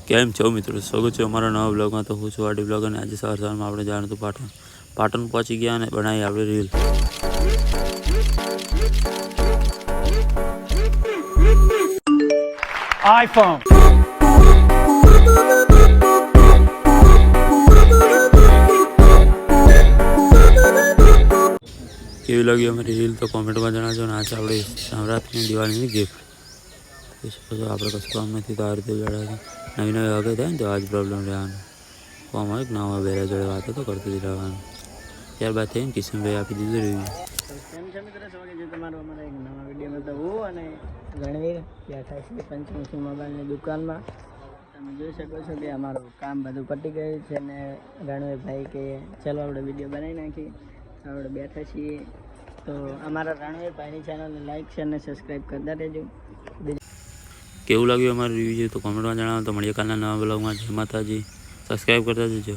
કેમ છો મિત્રો, સ્વાગત છે અમારા નવા બ્લોગમાં। તો હું છું આડી બ્લોગ અને આજે સવારમાં આપણે જવાનું હતું પાટણ પહોંચી ગયા અને બનાવી આપણે રીલ। iPhone કેવી લાગી અમારી રીલ તો કોમેન્ટમાં જણાવજો। અને આજે આપણે નવરાત્રિની દિવાળીની ગિફ્ટ આપણે કશું કામ નથી તો આ રીતે જણાવજો। નવી નવી વગર થાય ને તો આજ પ્રોબ્લેમ રહેવાનો કોમ હોય કે નવા બેરા જોડે વાતો તો કરતું જ રહેવાનું। ત્યારબાદ થઈને કિશનભાઈ આપી દીધું રિવ્યુ। કેમ છે મિત્રો, સ્વાગત છે તમારું અમારા એક નવા વિડીયોમાં। તો હું અને રણવીર બેઠા છીએ પંચમુખી મોબાઈલની દુકાનમાં। તમે જોઈ શકો છો કે અમારું કામ બધું પતી ગયું છે અને રણવીરભાઈ કે ચાલો આપણે વિડીયો બનાવી નાખીએ। આપણે બેઠા છીએ તો અમારા રણવીરભાઈની ચેનલને લાઈક શેર અને સબસ્ક્રાઈબ કરતા રહેજો। કેવું લાગ્યું અમારું રિવ્યુ તો કોમેન્ટમાં જણાવો। તો મળીએ કાલના નવા બ્લોગમાં। જય માતાજી, સબસ્ક્રાઈબ કરતા જજો।